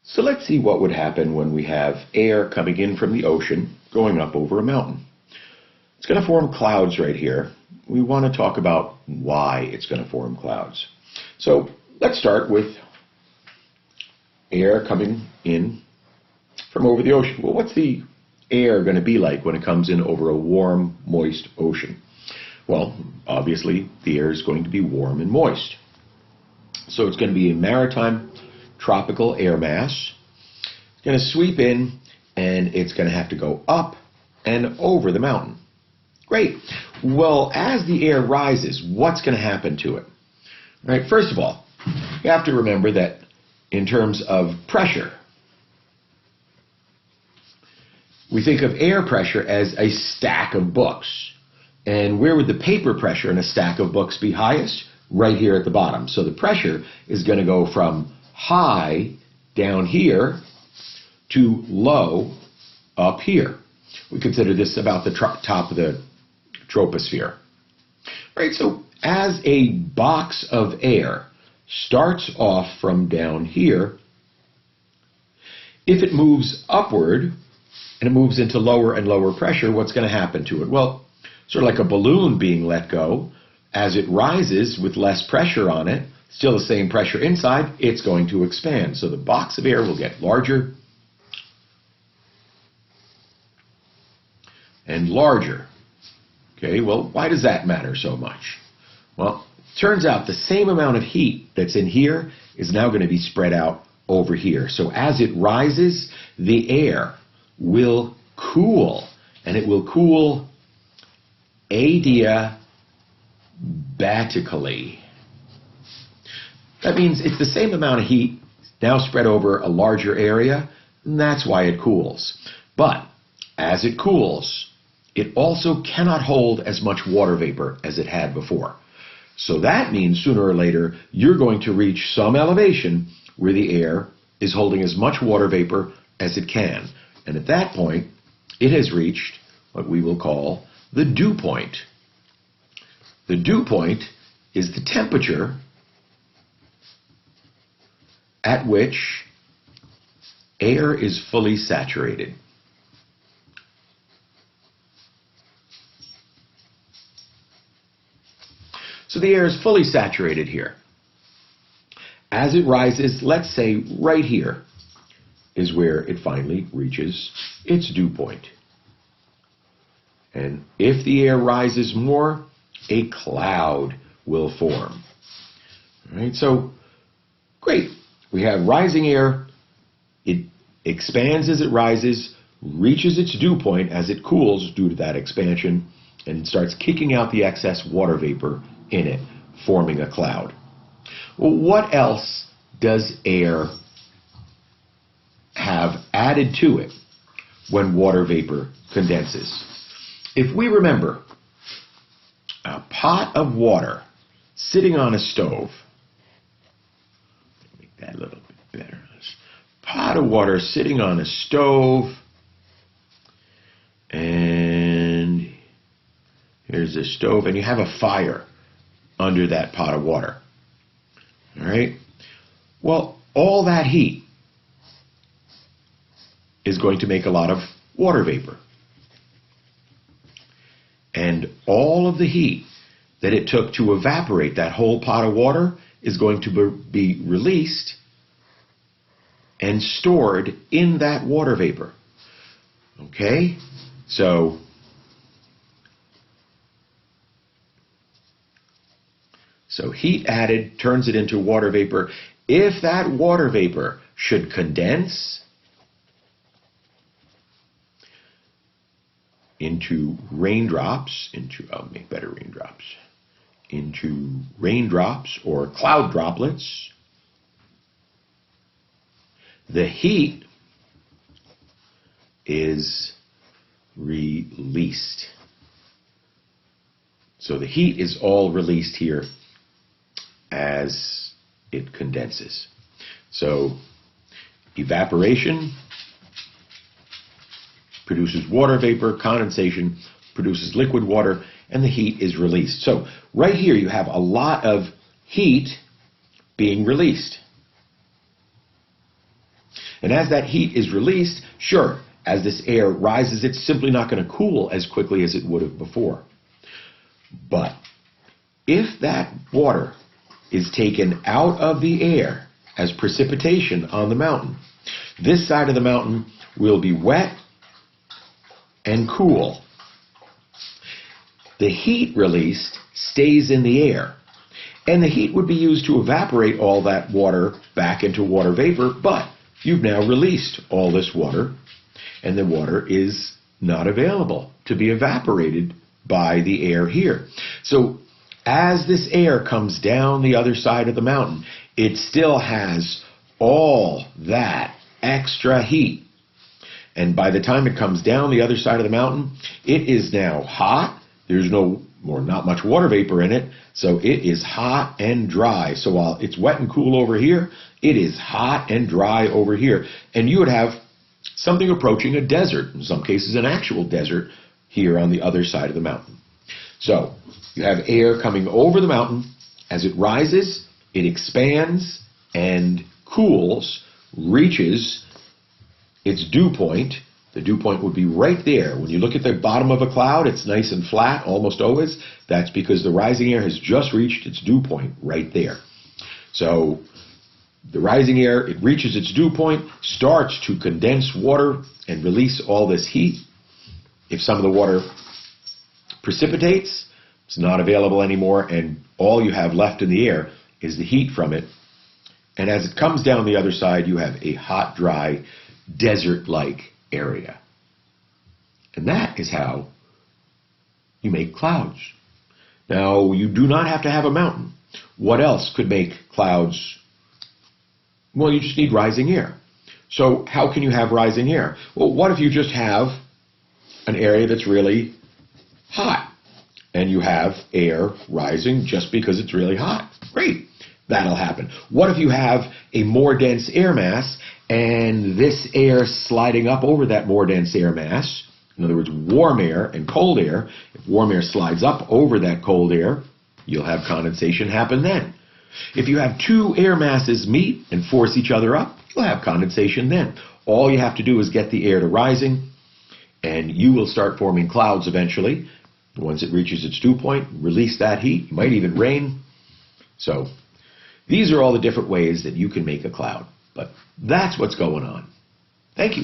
So let's see what would happen when we have air coming in from the ocean going up over a mountain. It's going to form clouds right here. We want to talk about why it's going to form clouds. So let's start with air coming in from over the ocean. Well, what's the air going to be like when it comes in over a warm, moist ocean? Well, obviously the air is going to be warm and moist. So it's going to be a maritime tropical air mass. It's going to sweep in and it's going to have to go up and over the mountain. Great. Well, as the air rises, what's going to happen to it? All right, first of all, you have to remember that in terms of pressure, we think of air pressure as a stack of books. And where would the paper pressure in a stack of books be highest? Right here at the bottom. So the pressure is going to go from high down here to low up here. We consider this about the top of the troposphere. Right, so as a box of air starts off from down here, if it moves upward and it moves into lower and lower pressure, what's going to happen to it? Well, sort of like a balloon being let go, as it rises with less pressure on it, still the same pressure inside, it's going to expand. So the box of air will get larger and larger. Okay, well, why does that matter so much? Well, turns out the same amount of heat that's in here is now going to be spread out over here. So as it rises, the air will cool, and it will cool adiabatically. That means it's the same amount of heat now spread over a larger area, and that's why it cools. But as it cools, it also cannot hold as much water vapor as it had before. So that means sooner or later you're going to reach some elevation where the air is holding as much water vapor as it can. And at that point, it has reached what we will call the dew point. The dew point is the temperature at which air is fully saturated. So the air is fully saturated here. As it rises, let's say right here is where it finally reaches its dew point. And if the air rises more, a cloud will form. All right, so great. We have rising air. It expands as it rises, reaches its dew point as it cools due to that expansion, and starts kicking out the excess water vapor in it, forming a cloud. Well, what else does air have added to it when water vapor condenses? If we remember a pot of water sitting on a stove, make that a little bit better. Pot of water sitting on a stove, and here's the stove, and you have a fire under that pot of water. All right? Well, all that heat is going to make a lot of water vapor. And all of the heat that it took to evaporate that whole pot of water is going to be released and stored in that water vapor. Okay? So heat added turns it into water vapor. If that water vapor should condense into raindrops, I'll make better raindrops, into raindrops or cloud droplets, the heat is released. So the heat is all released here as it condenses. So evaporation produces water vapor, condensation produces liquid water, and the heat is released. So right here you have a lot of heat being released. And as that heat is released, sure, as this air rises, it's simply not going to cool as quickly as it would have before. But if that water is taken out of the air as precipitation on the mountain, this side of the mountain will be wet and cool. The heat released stays in the air, and the heat would be used to evaporate all that water back into water vapor, but you've now released all this water, and the water is not available to be evaporated by the air here. So as this air comes down the other side of the mountain, it still has all that extra heat. And by the time it comes down the other side of the mountain, it is now hot. There's not much water vapor in it, so it is hot and dry. So while it's wet and cool over here, it is hot and dry over here. And you would have something approaching a desert, in some cases an actual desert, here on the other side of the mountain. So you have air coming over the mountain. As it rises, it expands and cools, reaches its dew point. The dew point would be right there. When you look at the bottom of a cloud, it's nice and flat almost always. That's because the rising air has just reached its dew point right there. So the rising air, it reaches its dew point, starts to condense water and release all this heat. If some of the water precipitates, it's not available anymore, and all you have left in the air is the heat from it. And as it comes down the other side, you have a hot, dry, desert-like area. And that is how you make clouds. Now, you do not have to have a mountain. What else could make clouds? Well, you just need rising air. So how can you have rising air? Well, what if you just have an area that's really hot, and you have air rising just because it's really hot? Great. That'll happen. What if you have a more dense air mass, and this air sliding up over that more dense air mass, in other words, warm air and cold air, if warm air slides up over that cold air, you'll have condensation happen then. If you have two air masses meet and force each other up, you'll have condensation then. All you have to do is get the air to rising, and you will start forming clouds eventually. Once it reaches its dew point, release that heat. It might even rain. So these are all the different ways that you can make a cloud. But that's what's going on. Thank you.